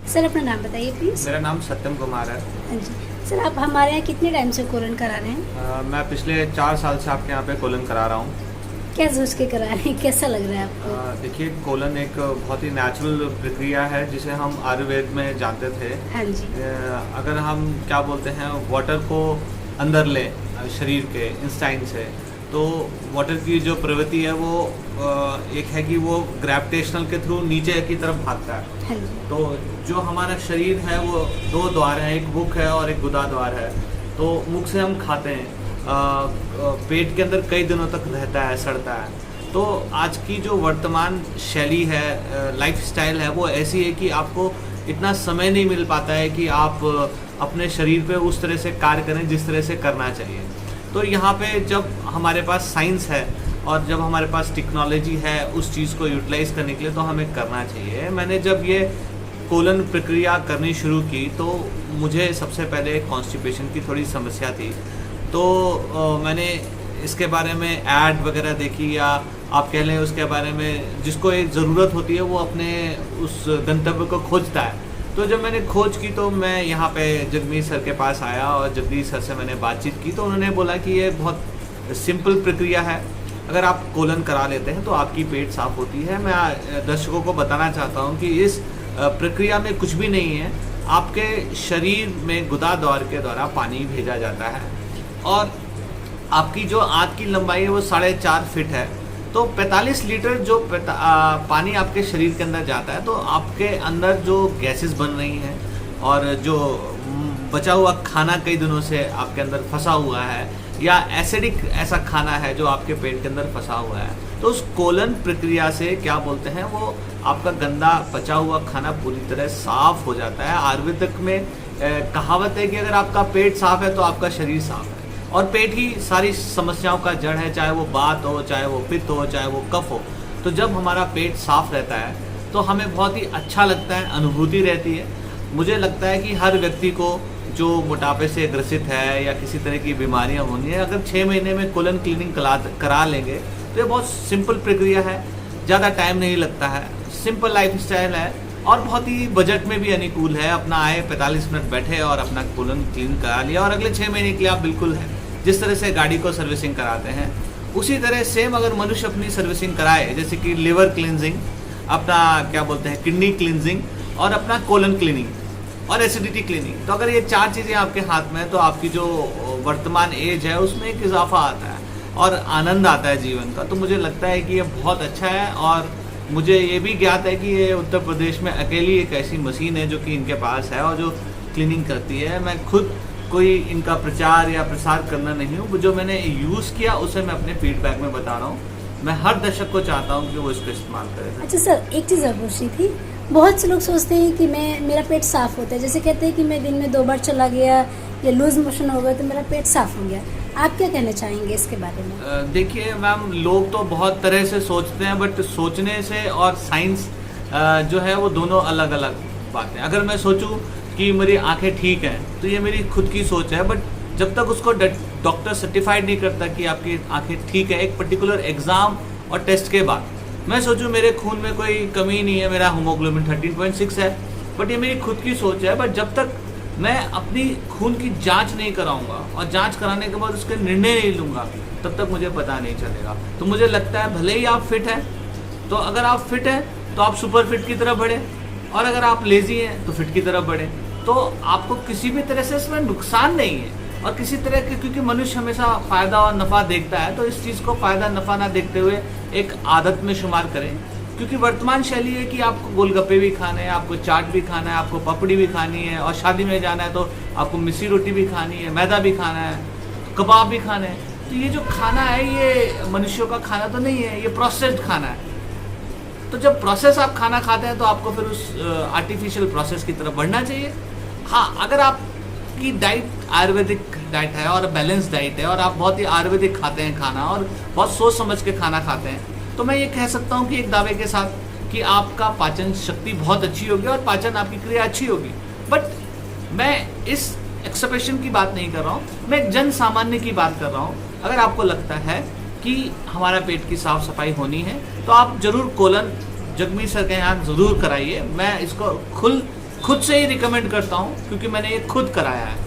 Sir अपना नाम बताइए प्लीज़। मेरा नाम सत्यम कुमार है। हाँ जी। सर आप हमारे यहाँ कितने टाइम से कोलन करा रहे हैं? मैं पिछले 4 साल से आपके यहाँ पे कोलन करा रहा हूँ। क्या सोच के करा रहे हैं, कैसा लग रहा है आपको? देखिए, कोलन एक बहुत ही नेचुरल प्रक्रिया है जिसे हम आयुर्वेद में जानते थे। हाँ जी। अगर हम क्या बोलते हैं वाटर को अंदर लें शरीर के इंस्टाइन से, तो वाटर की जो प्रवृत्ति है वो एक है कि वो ग्रेविटेशनल के थ्रू नीचे की तरफ भागता है। हाँ जी। तो जो हमारा शरीर है वो 2 द्वार हैं, एक मुख है और एक गुदा द्वार है। तो मुख से हम खाते हैं, पेट के अंदर कई दिनों तक रहता है, सड़ता है। तो आज की जो वर्तमान शैली है, लाइफस्टाइल है, वो ऐसी है कि आपको इतना समय नहीं मिल पाता है कि आप अपने शरीर पे उस तरह से कार्य करें जिस तरह से करना चाहिए। तो यहाँ पे जब हमारे पास साइंस है और जब हमारे पास टेक्नोलॉजी है उस चीज़ को यूटिलाइज करने के लिए, तो हमें करना चाहिए। मैंने जब ये कोलन प्रक्रिया करनी शुरू की तो मुझे सबसे पहले कॉन्स्टिपेशन की थोड़ी समस्या थी। तो मैंने इसके बारे में ऐड वगैरह देखी, या आप कह लें उसके बारे में, जिसको एक ज़रूरत होती है वो अपने उस गंतव्य को खोजता है। तो जब मैंने खोज की तो मैं यहाँ पे जगमीत सर के पास आया और जगदीश सर से मैंने बातचीत की। तो उन्होंने बोला कि ये बहुत सिंपल प्रक्रिया है, अगर आप कोलन करा लेते हैं तो आपकी पेट साफ़ होती है। मैं दर्शकों को बताना चाहता हूँ कि इस प्रक्रिया में कुछ भी नहीं है। आपके शरीर में गुदा द्वार के द्वारा पानी भेजा जाता है और आपकी जो आंत की लंबाई है वो 4.5 फीट है। तो 45 लीटर जो पानी आपके शरीर के अंदर जाता है, तो आपके अंदर जो गैसेस बन रही हैं और जो बचा हुआ खाना कई दिनों से आपके अंदर फंसा हुआ है, या एसिडिक ऐसा खाना है जो आपके पेट के अंदर फंसा हुआ है, तो उस कोलन प्रक्रिया से क्या बोलते हैं वो आपका गंदा पचा हुआ खाना पूरी तरह साफ हो जाता है। आयुर्वेदिक में कहावत है कि अगर आपका पेट साफ है तो आपका शरीर साफ है, और पेट ही सारी समस्याओं का जड़ है, चाहे वो बात हो, चाहे वो पित्त हो, चाहे वो कफ हो। तो जब हमारा पेट साफ रहता है तो हमें बहुत ही अच्छा लगता है, अनुभूति रहती है। मुझे लगता है कि हर व्यक्ति को जो मोटापे से ग्रसित है या किसी तरह की बीमारियां होनी है, अगर 6 महीने में कोलन क्लीनिंग करा लेंगे तो ये बहुत सिंपल प्रक्रिया है, ज़्यादा टाइम नहीं लगता है, सिंपल लाइफस्टाइल है और बहुत ही बजट में भी अनुकूल है। अपना आए 45 मिनट बैठे और अपना कोलन क्लीन करा लिया, और अगले 6 महीने के लिए आप बिल्कुल है जिस तरह से गाड़ी को सर्विसिंग कराते हैं उसी तरह सेम अगर मनुष्य अपनी सर्विसिंग कराए, जैसे कि लिवर क्लिनजिंग, अपना क्या बोलते हैं किडनी क्लिनजिंग, और अपना कोलन क्लीनिंग और एसिडिटी क्लीनिंग, तो अगर ये 4 चीज़ें आपके हाथ में है तो आपकी जो वर्तमान एज है उसमें एक इजाफा आता है और आनंद आता है जीवन का। तो मुझे लगता है कि ये बहुत अच्छा है, और मुझे ये भी ज्ञात है कि ये उत्तर प्रदेश में अकेली एक ऐसी मशीन है जो कि इनके पास है और जो क्लीनिंग करती है। मैं खुद कोई इनका प्रचार या प्रसार करना नहीं हूँ, जो मैंने यूज़ किया उसे मैं अपने फीडबैक में बता रहा हूँ। मैं हर दर्शक को चाहता हूँ कि वो इसको इस्तेमाल करें। अच्छा सर, एक चीज़ और पूछनी थी। बहुत से लोग सोचते हैं कि मेरा पेट साफ होता है, जैसे कहते हैं कि मैं दिन में 2 बार चला गया या लूज मोशन हो गया तो मेरा पेट साफ हो गया। आप क्या कहना चाहेंगे इसके बारे में? देखिए मैम, लोग तो बहुत तरह से सोचते हैं, बट सोचने से और साइंस जो है वो दोनों अलग अलग बातें। अगर मैं सोचूं कि मेरी आंखें ठीक हैं तो ये मेरी खुद की सोच है, बट जब तक उसको डॉक्टर सर्टिफाइड नहीं करता कि आपकी आंखें ठीक है, एक पर्टिकुलर एग्ज़ाम और टेस्ट के बाद मैं सोचूं मेरे खून में कोई कमी नहीं है, मेरा हीमोग्लोबिन 13.6 है, बट ये मेरी खुद की सोच है। बट जब तक मैं अपनी खून की जांच नहीं कराऊंगा और जांच कराने के बाद उसके निर्णय नहीं लूँगा, तब तक मुझे पता नहीं चलेगा। तो मुझे लगता है भले ही आप फिट हैं, तो अगर आप फिट हैं तो आप सुपर फिट की तरफ बढ़ें, और अगर आप लेज़ी हैं तो फिट की तरफ बढ़ें। तो आपको किसी भी तरह से इसमें नुकसान नहीं है, और किसी तरह के, क्योंकि मनुष्य हमेशा फ़ायदा और नफ़ा देखता है, तो इस चीज़ को फ़ायदा नफ़ा ना देखते हुए एक आदत में शुमार करें। क्योंकि वर्तमान शैली है कि आपको गोलगप्पे भी खाने हैं, आपको चाट भी खाना है, आपको पपड़ी भी खानी है, और शादी में जाना है तो आपको मिस्सी रोटी भी खानी है, मैदा भी खाना है, कबाब भी खाने हैं। तो ये जो खाना है ये मनुष्यों का खाना तो नहीं है, ये प्रोसेस्ड खाना है। तो जब प्रोसेस आप खाना खाते हैं तो आपको फिर उस आर्टिफिशियल प्रोसेस की तरफ बढ़ना चाहिए। हाँ, अगर आपकी डाइट आयुर्वेदिक डाइट है और बैलेंस डाइट है और आप बहुत ही आयुर्वेदिक खाते हैं खाना और बहुत सोच समझ के खाना खाते हैं, तो मैं ये कह सकता हूँ कि एक दावे के साथ कि आपका पाचन शक्ति बहुत अच्छी होगी और पाचन आपकी क्रिया अच्छी होगी। बट मैं इस एक्सप्रेशन की बात नहीं कर रहा हूँ, मैं एक जन सामान्य की बात कर रहा हूँ। अगर आपको लगता है कि हमारा पेट की साफ सफाई होनी है तो आप जरूर कोलन जगमीत सर के यहाँ ज़रूर कराइए। मैं इसको खुद से ही रिकमेंड करता हूँ, क्योंकि मैंने ये खुद कराया है।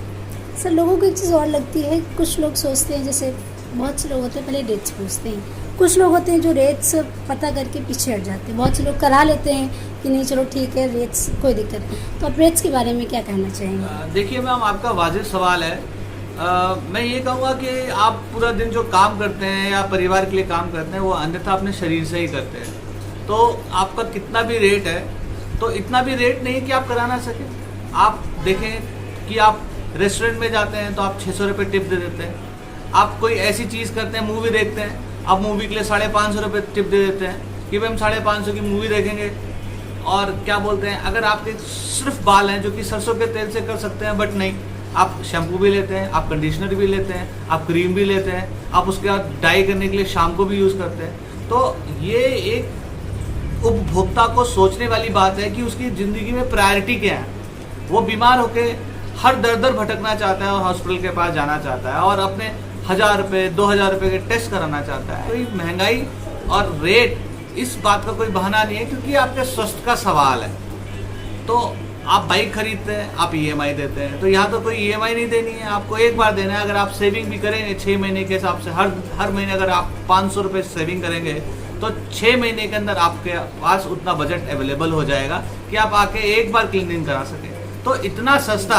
सर लोगों को एक चीज़ और लगती है, कुछ लोग सोचते हैं, जैसे बहुत से लोग होते हैं पहले रेट्स पूछते हैं, कुछ लोग होते हैं जो रेट्स पता करके पीछे हट जाते हैं, बहुत से लोग करा लेते हैं कि नहीं चलो ठीक है रेट्स कोई दिक्कत नहीं। तो आप रेट्स के बारे में क्या कहना चाहेंगे? देखिए मैम, आपका वाजिब सवाल है। मैं ये कहूँगा कि आप पूरा दिन जो काम करते हैं या परिवार के लिए काम करते हैं वो अन्यथा अपने शरीर से ही करते हैं। तो आपका कितना भी रेट है तो इतना भी रेट नहीं कि आप करा ना सकें। आप देखें कि आप रेस्टोरेंट में जाते हैं तो आप 600 रुपये टिप दे देते हैं। आप कोई ऐसी चीज़ करते हैं, मूवी देखते हैं, आप मूवी के लिए 550 रुपये टिप दे देते हैं कि भाई हम 550 की मूवी देखेंगे। और क्या बोलते हैं, अगर आपके सिर्फ बाल हैं जो कि सरसों के तेल से कर सकते हैं, बट नहीं, आप शैम्पू भी लेते हैं, आप कंडीशनर भी लेते हैं, आप क्रीम भी लेते हैं, आप उसके बाद डाई करने के लिए शाम को भी यूज़ करते हैं। तो ये एक उपभोक्ता को सोचने वाली बात है कि उसकी ज़िंदगी में प्रायोरिटी क्या है। वो बीमार होके हर दर दर भटकना चाहता है और हॉस्पिटल के पास जाना चाहता है और अपने 1000 रुपये 2000 रुपये के टेस्ट कराना चाहता है। तो ये महंगाई और रेट इस बात का कोई बहाना नहीं है, क्योंकि आपके स्वास्थ्य का सवाल है। तो आप बाइक खरीदते हैं, आप EMI देते हैं, तो यहाँ तो कोई EMI नहीं देनी है, आपको एक बार देना है। अगर आप सेविंग भी करेंगे 6 महीने के हिसाब से, हर महीने अगर आप 500 रुपये सेविंग करेंगे तो 6 महीने के अंदर आपके पास उतना बजट अवेलेबल हो जाएगा कि आप आके एक बार क्लीनिंग करा सकें। तो इतना सस्ता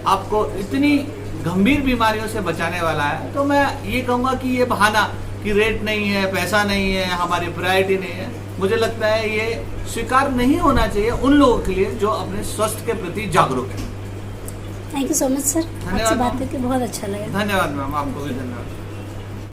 आपको इतनी गंभीर बीमारियों से बचाने वाला है। तो मैं ये कहूँगा कि ये बहाना कि रेट नहीं है, पैसा नहीं है, हमारी प्रायोरिटी नहीं है, मुझे लगता है ये स्वीकार नहीं होना चाहिए उन लोगों के लिए जो अपने स्वास्थ्य के प्रति जागरूक है। Thank you so much sir, आपसे बात करके बहुत अच्छा लगा। धन्यवाद मैम, आपको भी धन्यवाद।